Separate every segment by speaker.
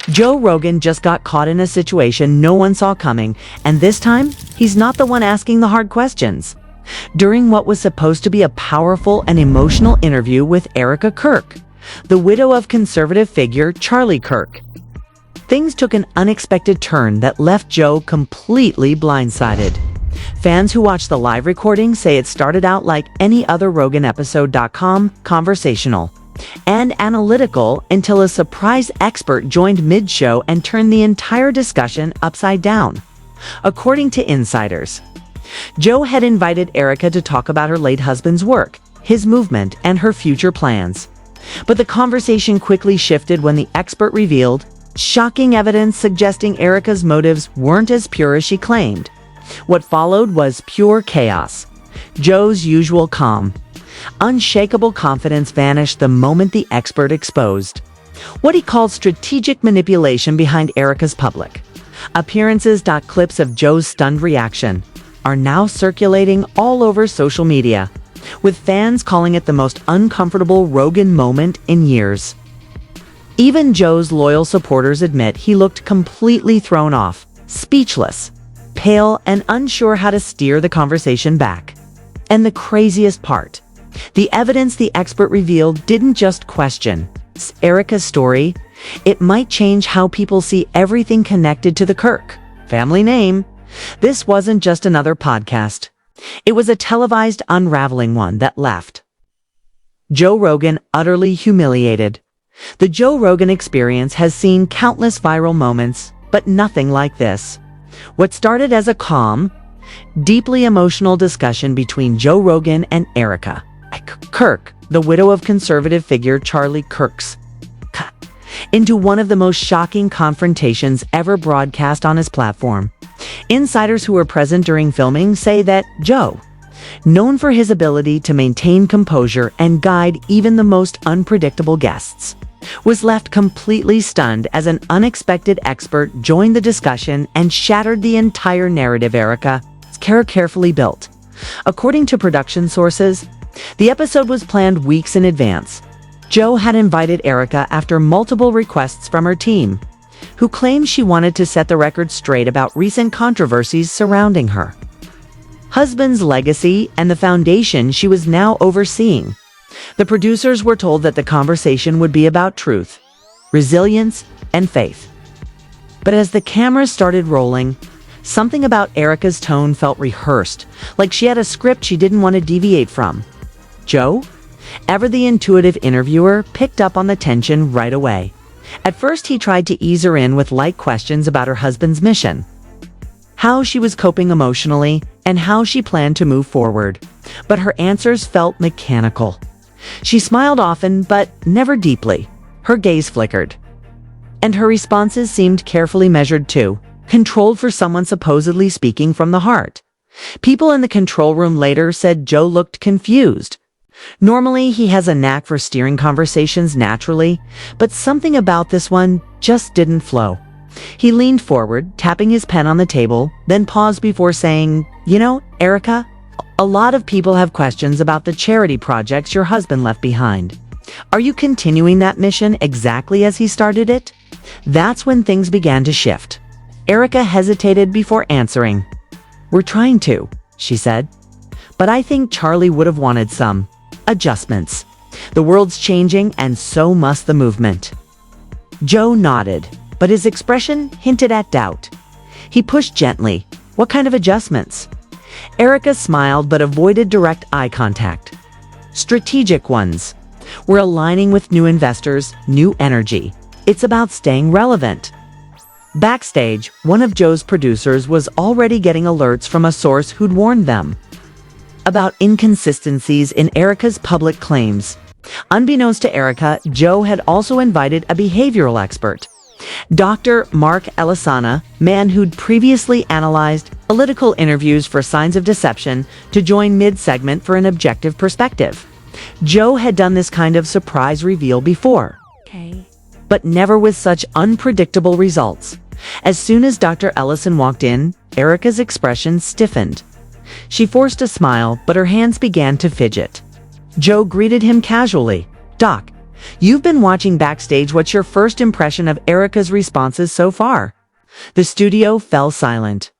Speaker 1: Joe Rogan just got caught in a situation no one saw coming, and this time, he's not the one asking the hard questions. During what was supposed to be a powerful and emotional interview with Erika Kirk, the widow of conservative figure Charlie Kirk, things took an unexpected turn that left Joe completely blindsided. Fans who watched the live recording say it started out like any other Rogan episode.com, conversational and analytical, until a surprise expert joined mid-show and turned the entire discussion upside down. According to insiders, Joe had invited Erika to talk about her late husband's work, his movement, and her future plans. But the conversation quickly shifted when the expert revealed shocking evidence suggesting Erika's motives weren't as pure as she claimed. What followed was pure chaos. Joe's usual calm, unshakable confidence vanished the moment the expert exposed what he called strategic manipulation behind Erika's public appearances. Clips of Joe's stunned reaction are now circulating all over social media, with fans calling it the most uncomfortable Rogan moment in years. Even Joe's loyal supporters admit he looked completely thrown off, speechless, pale, and unsure how to steer the conversation back. And the craziest part, the evidence the expert revealed didn't just question Erika's story, it might change how people see everything connected to the Kirk family name. This wasn't just another podcast. It was a televised unraveling one that left Joe Rogan utterly humiliated. The Joe Rogan Experience has seen countless viral moments, but nothing like this. What started as a calm, deeply emotional discussion between Joe Rogan and Erika Kirk, the widow of conservative figure Charlie Kirk's, into one of the most shocking confrontations ever broadcast on his platform. Insiders who were present during filming say that Joe, known for his ability to maintain composure and guide even the most unpredictable guests, was left completely stunned as an unexpected expert joined the discussion and shattered the entire narrative Erika's carefully built. According to production sources, the episode was planned weeks in advance. Joe had invited Erika after multiple requests from her team, who claimed she wanted to set the record straight about recent controversies surrounding her husband's legacy and the foundation she was now overseeing. The producers were told that the conversation would be about truth, resilience, and faith. But as the cameras started rolling, something about Erika's tone felt rehearsed, like she had a script she didn't want to deviate from. Joe, ever the intuitive interviewer, picked up on the tension right away. At first, he tried to ease her in with light questions about her husband's mission, how she was coping emotionally, and how she planned to move forward. But her answers felt mechanical. She smiled often, but never deeply. Her gaze flickered. And her responses seemed carefully measured too, controlled for someone supposedly speaking from the heart. People in the control room later said Joe looked confused. Normally, he has a knack for steering conversations naturally, but something about this one just didn't flow. He leaned forward, tapping his pen on the table, then paused before saying, "You know, Erika, a lot of people have questions about the charity projects your husband left behind. Are you continuing that mission exactly as he started it?" That's when things began to shift. Erika hesitated before answering. "We're trying to," she said. "But I think Charlie would have wanted some adjustments. The world's changing, and so must the movement." Joe nodded, but his expression hinted at doubt. He pushed gently. "What kind of adjustments?" Erika smiled but avoided direct eye contact. "Strategic ones. We're aligning with new investors, new energy. It's about staying relevant." Backstage, one of Joe's producers was already getting alerts from a source who'd warned them about inconsistencies in Erika's public claims. Unbeknownst to Erika, Joe had also invited a behavioral expert, Dr. Mark Elisana, man who'd previously analyzed political interviews for signs of deception, to join mid-segment for an objective perspective. Joe had done this kind of surprise reveal before, but never with such unpredictable results. As soon as Dr. Ellison walked in, Erika's expression stiffened. She forced a smile, but her hands began to fidget. Joe greeted him casually. "Doc, You've been watching backstage. What's your first impression of Erika's responses so far? The studio fell silent.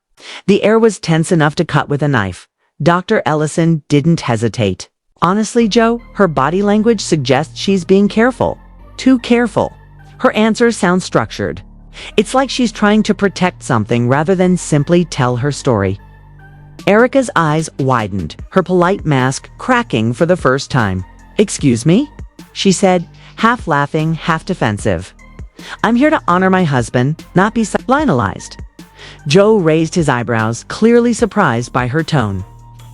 Speaker 1: The air was tense enough to cut with a knife. Dr. Ellison didn't hesitate. Honestly, Joe, her body language suggests she's being careful. Too careful. Her answers sound structured. It's like she's trying to protect something rather than simply tell her story. Erika's eyes widened, her polite mask cracking for the first time. "Excuse me?" she said, half laughing, half defensive. "I'm here to honor my husband, not be sidelined." Joe raised his eyebrows, clearly surprised by her tone.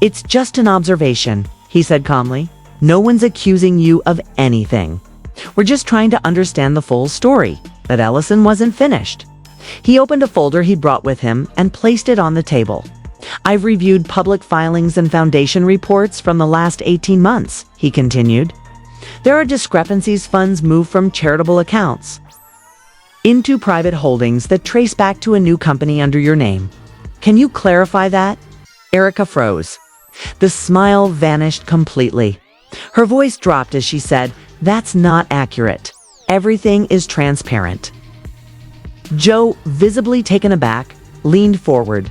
Speaker 1: "It's just an observation," he said calmly. "No one's accusing you of anything. We're just trying to understand the full story." But Ellison wasn't finished. He opened a folder he'd brought with him and placed it on the table. "I've reviewed public filings and foundation reports from the last 18 months, he continued. "There are discrepancies. Funds move from charitable accounts into private holdings that trace back to a new company under your name. Can you clarify that?" Erika froze. The smile vanished completely. Her voice dropped as she said, "That's not accurate. Everything is transparent." Joe, visibly taken aback, leaned forward.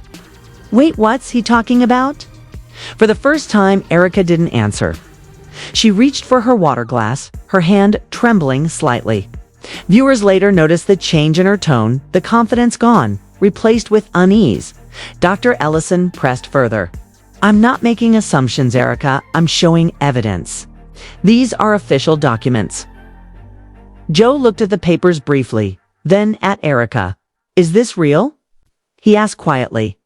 Speaker 1: "Wait, what's he talking about?" For the first time, Erika didn't answer. She reached for her water glass, her hand trembling slightly. Viewers later noticed the change in her tone, the confidence gone, replaced with unease. Dr. Ellison pressed further. "I'm not making assumptions, Erika. I'm showing evidence. These are official documents." Joe looked at the papers briefly, then at Erika. "Is this real?" he asked quietly.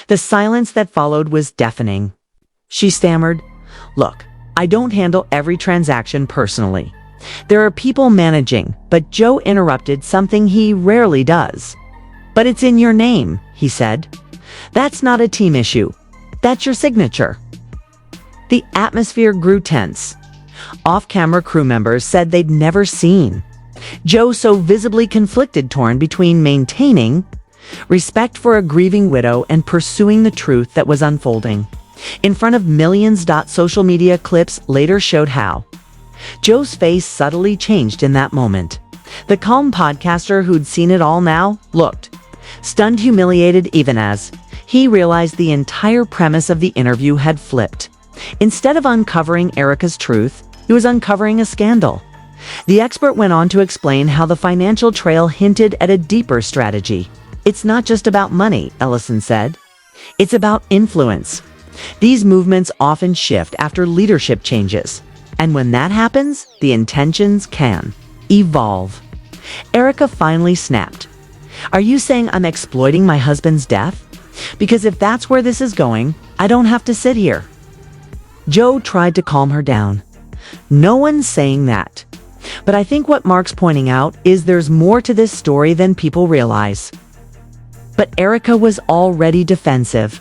Speaker 1: The silence that followed was deafening. She stammered, "Look, I don't handle every transaction personally. There are people managing," but Joe interrupted, something he rarely does. "But it's in your name," he said. "That's not a team issue. That's your signature." The atmosphere grew tense. Off-camera crew members said they'd never seen Joe so visibly conflicted, torn between maintaining respect for a grieving widow and pursuing the truth that was unfolding. In front of millions. Social media clips later showed how Joe's face subtly changed in that moment. The calm podcaster who'd seen it all now looked stunned, humiliated, even as he realized the entire premise of the interview had flipped. Instead of uncovering Erika's truth, he was uncovering a scandal. The expert went on to explain how the financial trail hinted at a deeper strategy. "It's not just about money," Ellison said. "It's about influence. These movements often shift after leadership changes. And when that happens, the intentions can evolve." Erika finally snapped. "Are you saying I'm exploiting my husband's death? Because if that's where this is going, I don't have to sit here." Joe tried to calm her down. "No one's saying that. But I think what Mark's pointing out is there's more to this story than people realize." But Erika was already defensive.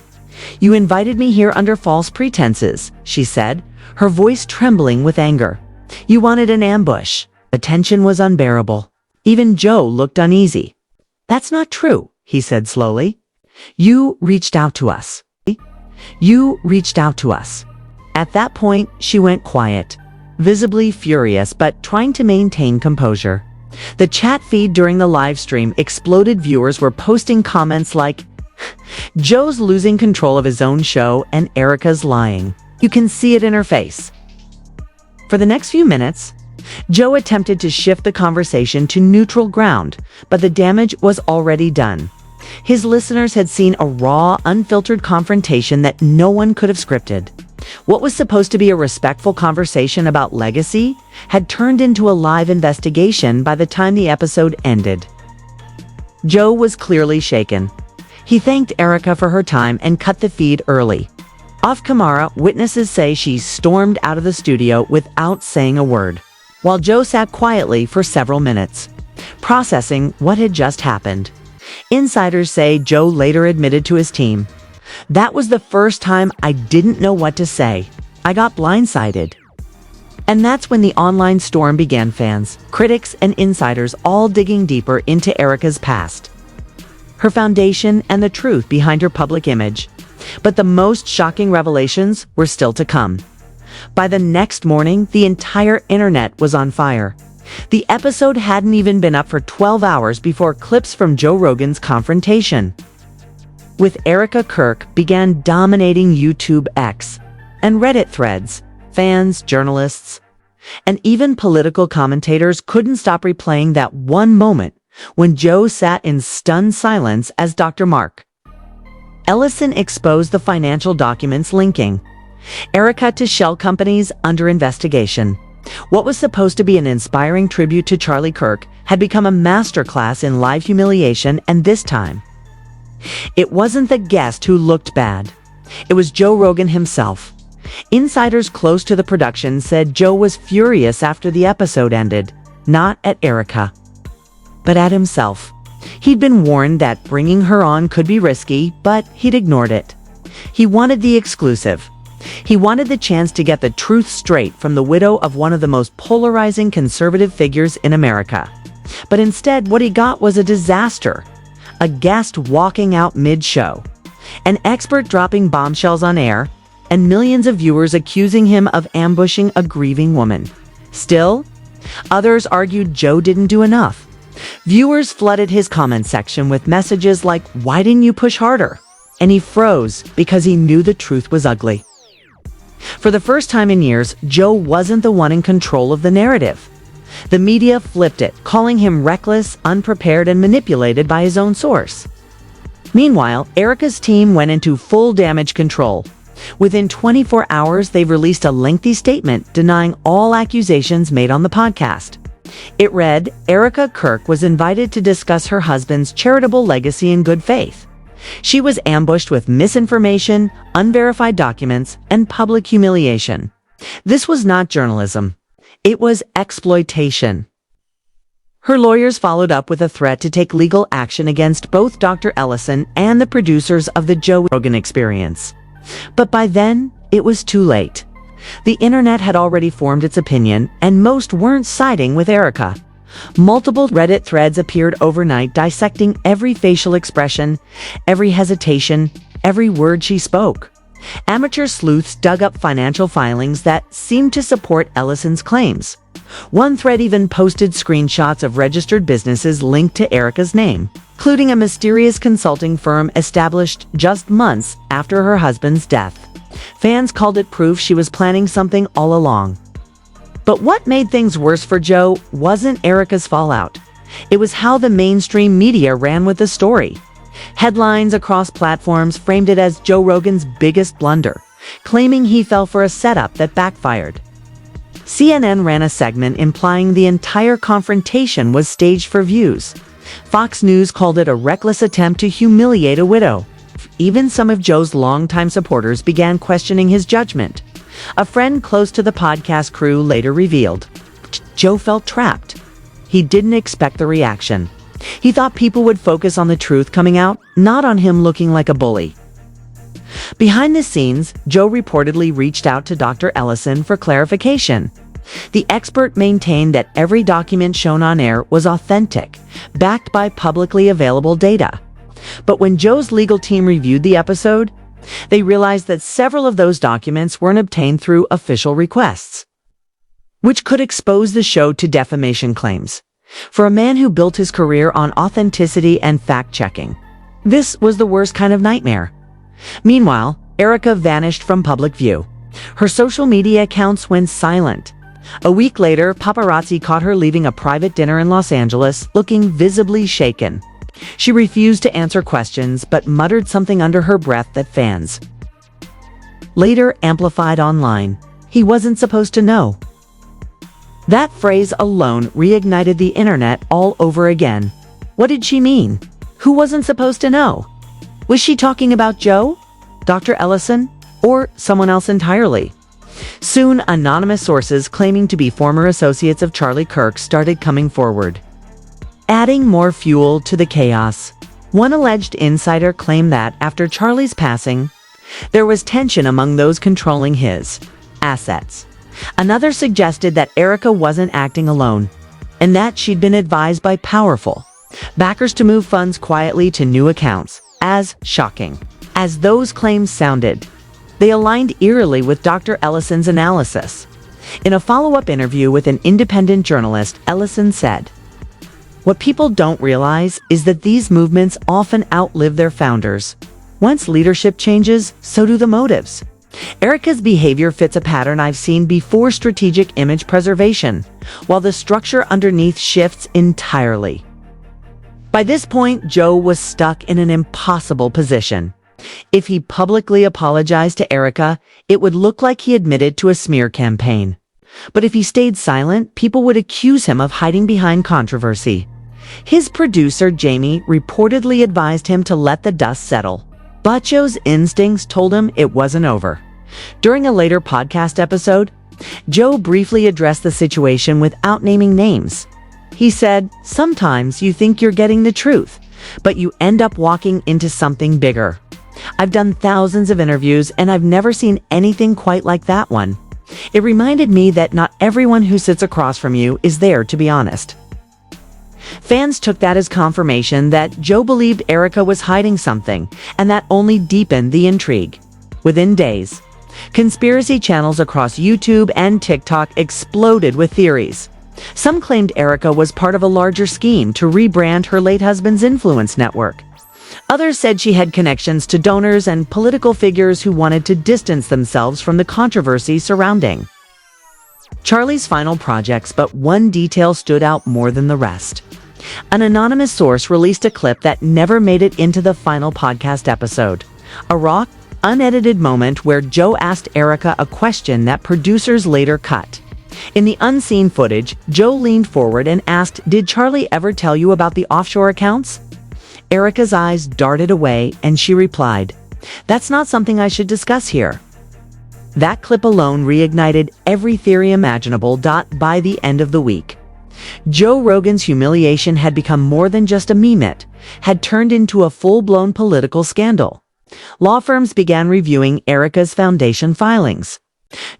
Speaker 1: "You invited me here under false pretenses," she said, her voice trembling with anger. "You wanted an ambush." The tension was unbearable. Even Joe looked uneasy. "That's not true," he said slowly. "You reached out to us. You reached out to us." At that point, she went quiet, visibly furious but trying to maintain composure. The chat feed during the live stream exploded. Viewers were posting comments like, "Joe's losing control of his own show and Erika's lying. You can see it in her face." For the next few minutes, Joe attempted to shift the conversation to neutral ground, but the damage was already done. His listeners had seen a raw, unfiltered confrontation that no one could have scripted. What was supposed to be a respectful conversation about legacy had turned into a live investigation by the time the episode ended. Joe was clearly shaken. He thanked Erika for her time and cut the feed early. Off camera, witnesses say she stormed out of the studio without saying a word, while Joe sat quietly for several minutes, processing what had just happened. Insiders say Joe later admitted to his team, "That was the first time I didn't know what to say. I got blindsided." And that's when the online storm began, fans, critics, and insiders all digging deeper into Erika's past, her foundation, and the truth behind her public image. But the most shocking revelations were still to come. By the next morning, the entire internet was on fire. The episode hadn't even been up for 12 hours before clips from Joe Rogan's confrontation with Erika Kirk began dominating YouTube X and Reddit threads. Fans, journalists, and even political commentators couldn't stop replaying that one moment when Joe sat in stunned silence as Dr. Mark Ellison exposed the financial documents linking Erika to shell companies under investigation. What was supposed to be an inspiring tribute to Charlie Kirk had become a masterclass in live humiliation, and this time, it wasn't the guest who looked bad. It was Joe Rogan himself. Insiders close to the production said Joe was furious after the episode ended, not at Erika, but at himself. He'd been warned that bringing her on could be risky, but he'd ignored it. He wanted the exclusive. He wanted the chance to get the truth straight from the widow of one of the most polarizing conservative figures in America. But instead, what he got was a disaster. A guest walking out mid-show, an expert dropping bombshells on air, and millions of viewers accusing him of ambushing a grieving woman. Still, others argued Joe didn't do enough. Viewers flooded his comment section with messages like, "Why didn't you push harder?" And he froze because he knew the truth was ugly. For the first time in years, Joe wasn't the one in control of the narrative. The media flipped it, calling him reckless, unprepared, and manipulated by his own source. Meanwhile, Erika's team went into full damage control. Within 24 hours, they released a lengthy statement denying all accusations made on the podcast. It read, Erika Kirk was invited to discuss her husband's charitable legacy in good faith. She was ambushed with misinformation, unverified documents, and public humiliation. This was not journalism. It was exploitation. Her lawyers followed up with a threat to take legal action against both Dr. Ellison and the producers of the Joe Rogan Experience. But by then, it was too late. The internet had already formed its opinion, and most weren't siding with Erika. Multiple Reddit threads appeared overnight dissecting every facial expression, every hesitation, every word she spoke. Amateur sleuths dug up financial filings that seemed to support Ellison's claims. One thread even posted screenshots of registered businesses linked to Erika's name, including a mysterious consulting firm established just months after her husband's death. Fans called it proof she was planning something all along. But what made things worse for Joe wasn't Erika's fallout. It was how the mainstream media ran with the story. Headlines across platforms framed it as Joe Rogan's biggest blunder, claiming he fell for a setup that backfired. CNN ran a segment implying the entire confrontation was staged for views. Fox News called it a reckless attempt to humiliate a widow. Even some of Joe's longtime supporters began questioning his judgment. A friend close to the podcast crew later revealed, Joe felt trapped. He didn't expect the reaction. He thought people would focus on the truth coming out, not on him looking like a bully. Behind the scenes, Joe reportedly reached out to Dr. Ellison for clarification. The expert maintained that every document shown on air was authentic, backed by publicly available data. But when Joe's legal team reviewed the episode, they realized that several of those documents weren't obtained through official requests, which could expose the show to defamation claims. For a man who built his career on authenticity and fact-checking, this was the worst kind of nightmare. Meanwhile, Erika vanished from public view. Her social media accounts went silent. A week later, paparazzi caught her leaving a private dinner in Los Angeles, looking visibly shaken. She refused to answer questions, but muttered something under her breath that fans later amplified online. He wasn't supposed to know. That phrase alone reignited the internet all over again. What did she mean? Who wasn't supposed to know? Was she talking about Joe, Dr. Ellison, or someone else entirely? Soon, anonymous sources claiming to be former associates of Charlie Kirk started coming forward, adding more fuel to the chaos. One alleged insider claimed that after Charlie's passing, there was tension among those controlling his assets. Another suggested that Erika wasn't acting alone, and that she'd been advised by powerful backers to move funds quietly to new accounts. As shocking as those claims sounded, they aligned eerily with Dr. Ellison's analysis. In a follow-up interview with an independent journalist, Ellison said, "What people don't realize is that these movements often outlive their founders. Once leadership changes, so do the motives. Erika's behavior fits a pattern I've seen before: strategic image preservation, while the structure underneath shifts entirely." By this point, Joe was stuck in an impossible position. If he publicly apologized to Erika, it would look like he admitted to a smear campaign. But if he stayed silent, people would accuse him of hiding behind controversy. His producer, Jamie, reportedly advised him to let the dust settle. But Joe's instincts told him it wasn't over. During a later podcast episode, Joe briefly addressed the situation without naming names. He said, "Sometimes you think you're getting the truth, but you end up walking into something bigger. I've done thousands of interviews and I've never seen anything quite like that one. It reminded me that not everyone who sits across from you is there to be honest." Fans took that as confirmation that Joe believed Erika was hiding something, and that only deepened the intrigue. Within days, conspiracy channels across YouTube and TikTok exploded with theories. Some claimed Erika was part of a larger scheme to rebrand her late husband's influence network. Others said she had connections to donors and political figures who wanted to distance themselves from the controversy surrounding Charlie's final projects, but one detail stood out more than the rest. An anonymous source released a clip that never made it into the final podcast episode. A raw, unedited moment where Joe asked Erika a question that producers later cut. In the unseen footage, Joe leaned forward and asked, "Did Charlie ever tell you about the offshore accounts?" Erika's eyes darted away and she replied, "That's not something I should discuss here." That clip alone reignited every theory imaginable. By the end of the week, Joe Rogan's humiliation had become more than just a meme. It had turned into a full-blown political scandal. Law firms began reviewing Erika's foundation filings.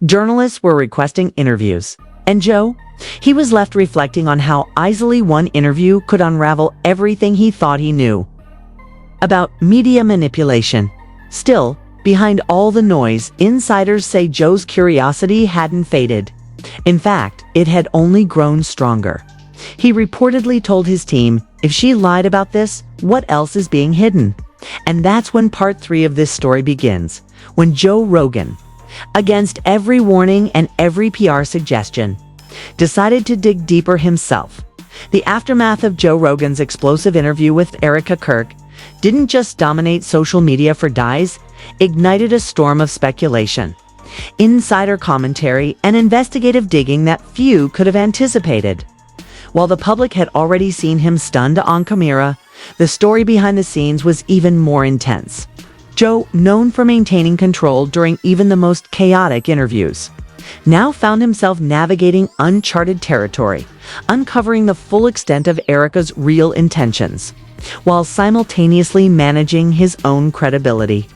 Speaker 1: Journalists were requesting interviews. And Joe? He was left reflecting on how easily one interview could unravel everything he thought he knew about media manipulation. Still, behind all the noise, insiders say Joe's curiosity hadn't faded. In fact, it had only grown stronger. He reportedly told his team, "If she lied about this, what else is being hidden?" And that's when part 3 of this story begins, when Joe Rogan, against every warning and every PR suggestion, decided to dig deeper himself. The aftermath of Joe Rogan's explosive interview with Erika Kirk didn't just dominate social media for days, ignited a storm of speculation, insider commentary, and investigative digging that few could have anticipated. While the public had already seen him stunned on camera, the story behind the scenes was even more intense. Joe, known for maintaining control during even the most chaotic interviews, now found himself navigating uncharted territory, uncovering the full extent of Erika's real intentions, while simultaneously managing his own credibility.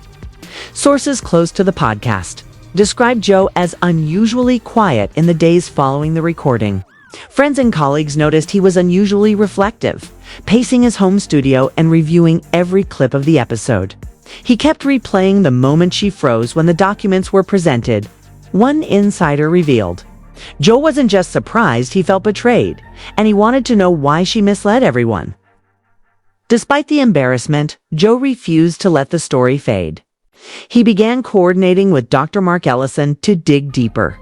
Speaker 1: Sources close to the podcast described Joe as unusually quiet in the days following the recording. Friends and colleagues noticed he was unusually reflective, pacing his home studio and reviewing every clip of the episode. He kept replaying the moment she froze when the documents were presented. One insider revealed, Joe wasn't just surprised, he felt betrayed, and he wanted to know why she misled everyone. Despite the embarrassment, Joe refused to let the story fade. He began coordinating with Dr. Mark Ellison to dig deeper,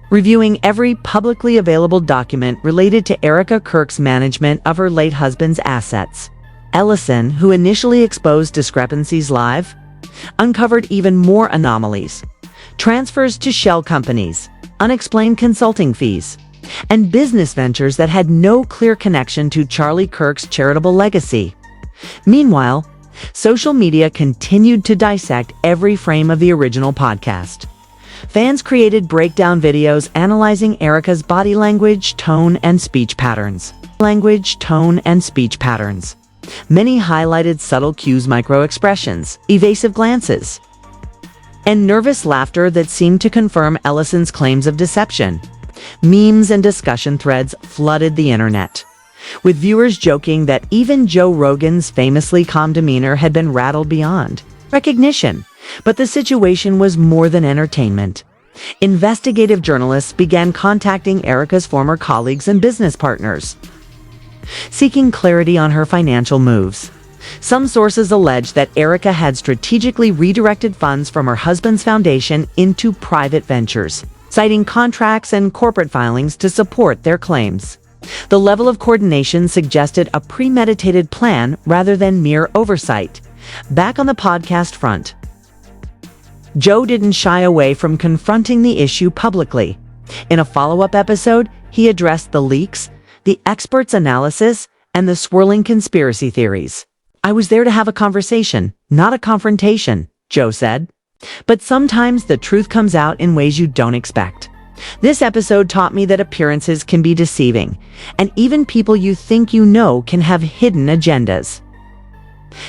Speaker 1: reviewing every publicly available document related to Erika Kirk's management of her late husband's assets. Ellison, who initially exposed discrepancies live, uncovered even more anomalies: transfers to shell companies, unexplained consulting fees, and business ventures that had no clear connection to Charlie Kirk's charitable legacy. Meanwhile, social media continued to dissect every frame of the original podcast. Fans created breakdown videos analyzing Erika's body language, tone, and speech patterns. Many highlighted subtle cues, micro-expressions, evasive glances, and nervous laughter that seemed to confirm Ellison's claims of deception. Memes and discussion threads flooded the internet, with viewers joking that even Joe Rogan's famously calm demeanor had been rattled beyond recognition. But the situation was more than entertainment. Investigative journalists began contacting Erika's former colleagues and business partners, seeking clarity on her financial moves. Some sources allege that Erika had strategically redirected funds from her husband's foundation into private ventures, citing contracts and corporate filings to support their claims. The level of coordination suggested a premeditated plan rather than mere oversight. Back on the podcast front, Joe didn't shy away from confronting the issue publicly. In a follow-up episode, he addressed the leaks, the experts' analysis, and the swirling conspiracy theories. "I was there to have a conversation, not a confrontation," Joe said. "But sometimes the truth comes out in ways you don't expect. This episode taught me that appearances can be deceiving, and even people you think you know can have hidden agendas."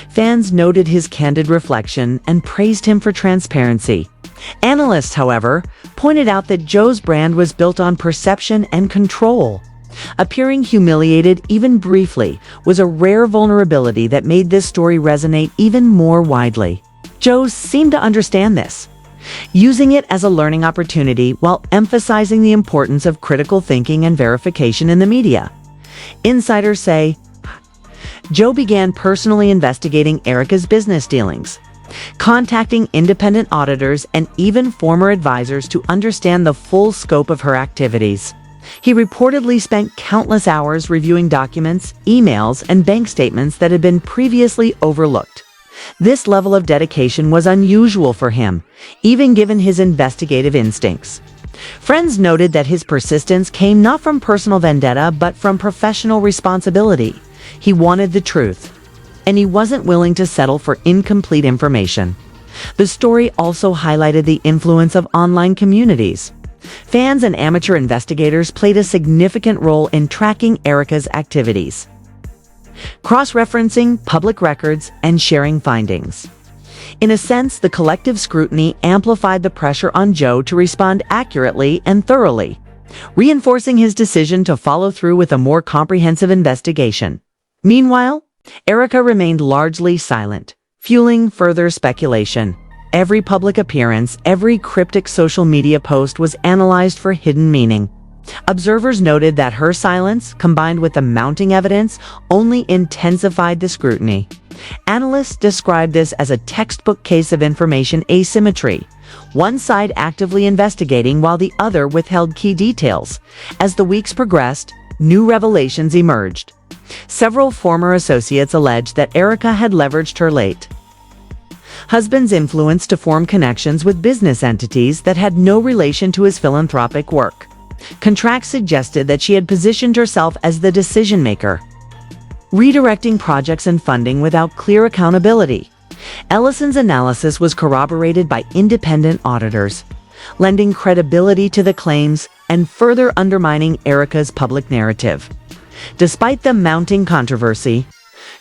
Speaker 1: Fans noted his candid reflection and praised him for transparency. Analysts, however, pointed out that Joe's brand was built on perception and control. Appearing humiliated, even briefly, was a rare vulnerability that made this story resonate even more widely. Joe seemed to understand this, using it as a learning opportunity while emphasizing the importance of critical thinking and verification in the media. Insiders say Joe began personally investigating Erika's business dealings, contacting independent auditors and even former advisors to understand the full scope of her activities. He reportedly spent countless hours reviewing documents, emails, and bank statements that had been previously overlooked. This level of dedication was unusual for him, even given his investigative instincts. Friends noted that his persistence came not from personal vendetta, but from professional responsibility. He wanted the truth, and he wasn't willing to settle for incomplete information. The story also highlighted the influence of online communities. Fans and amateur investigators played a significant role in tracking Erika's activities, cross-referencing public records and sharing findings. In a sense, the collective scrutiny amplified the pressure on Joe to respond accurately and thoroughly, reinforcing his decision to follow through with a more comprehensive investigation. Meanwhile, Erika remained largely silent, fueling further speculation. Every public appearance, every cryptic social media post was analyzed for hidden meaning. Observers noted that her silence, combined with the mounting evidence, only intensified the scrutiny. Analysts described this as a textbook case of information asymmetry, one side actively investigating while the other withheld key details. As the weeks progressed, new revelations emerged. Several former associates alleged that Erika had leveraged her late husband's influence to form connections with business entities that had no relation to his philanthropic work. Contracts suggested that she had positioned herself as the decision-maker, redirecting projects and funding without clear accountability. Ellison's analysis was corroborated by independent auditors, lending credibility to the claims and further undermining Erika's public narrative. Despite the mounting controversy,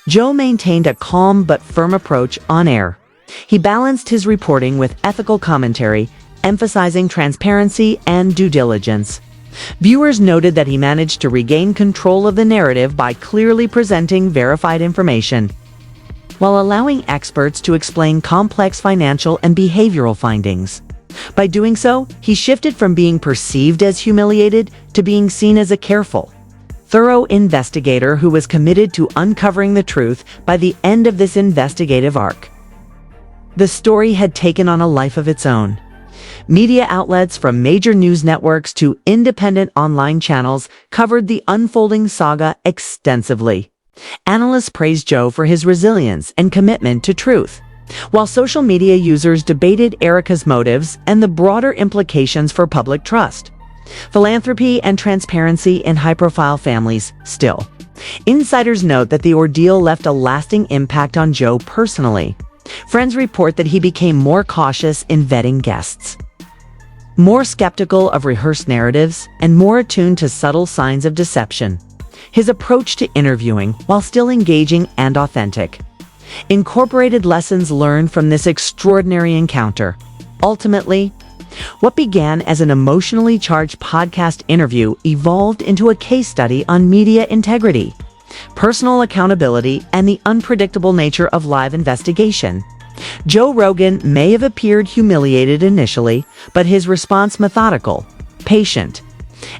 Speaker 1: Joe maintained a calm but firm approach on air. He balanced his reporting with ethical commentary, emphasizing transparency and due diligence. Viewers noted that he managed to regain control of the narrative by clearly presenting verified information, while allowing experts to explain complex financial and behavioral findings. By doing so, he shifted from being perceived as humiliated to being seen as a careful, thorough investigator who was committed to uncovering the truth by the end of this investigative arc. The story had taken on a life of its own. Media outlets from major news networks to independent online channels covered the unfolding saga extensively. Analysts praised Joe for his resilience and commitment to truth, while social media users debated Erika's motives and the broader implications for public trust, philanthropy, and transparency in high-profile families. Still, insiders note that the ordeal left a lasting impact on Joe personally. Friends report that he became more cautious in vetting guests, more skeptical of rehearsed narratives, and more attuned to subtle signs of deception. His approach to interviewing, while still engaging and authentic, incorporated lessons learned from this extraordinary encounter. Ultimately, what began as an emotionally charged podcast interview evolved into a case study on media integrity, personal accountability, and the unpredictable nature of live investigation. Joe Rogan may have appeared humiliated initially, but his response methodical, patient,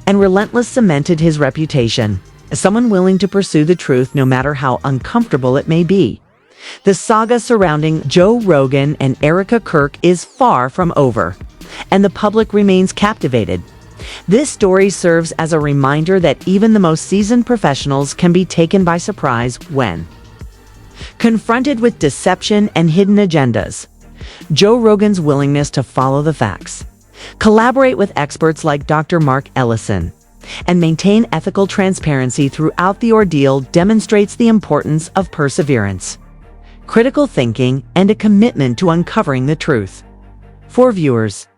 Speaker 1: and relentless cemented his reputation as someone willing to pursue the truth no matter how uncomfortable it may be. The saga surrounding Joe Rogan and Erika Kirk is far from over, and the public remains captivated. This story serves as a reminder that even the most seasoned professionals can be taken by surprise when confronted with deception and hidden agendas. Joe Rogan's willingness to follow the facts, collaborate with experts like Dr. Mark Ellison, and maintain ethical transparency throughout the ordeal demonstrates the importance of perseverance, critical thinking, and a commitment to uncovering the truth. For viewers,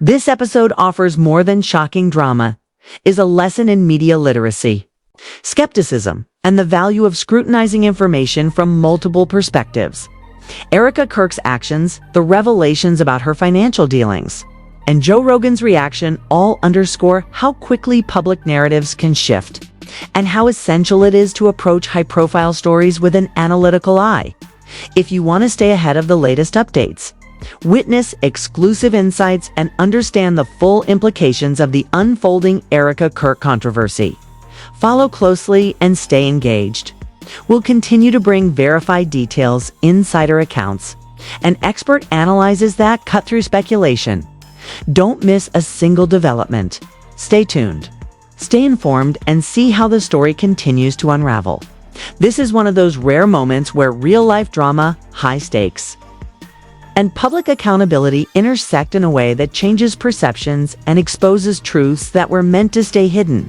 Speaker 1: this episode offers more than shocking drama, is a lesson in media literacy, skepticism, and the value of scrutinizing information from multiple perspectives. Erika Kirk's actions, the revelations about her financial dealings, and Joe Rogan's reaction all underscore how quickly public narratives can shift, and how essential it is to approach high-profile stories with an analytical eye. If you want to stay ahead of the latest updates, witness exclusive insights, and understand the full implications of the unfolding Erika Kirk controversy, follow closely and stay engaged. We'll continue to bring verified details, insider accounts, and expert analyses that cut through speculation. Don't miss a single development. Stay tuned, stay informed, and see how the story continues to unravel. This is one of those rare moments where real-life drama, high stakes, and public accountability intersect in a way that changes perceptions and exposes truths that were meant to stay hidden.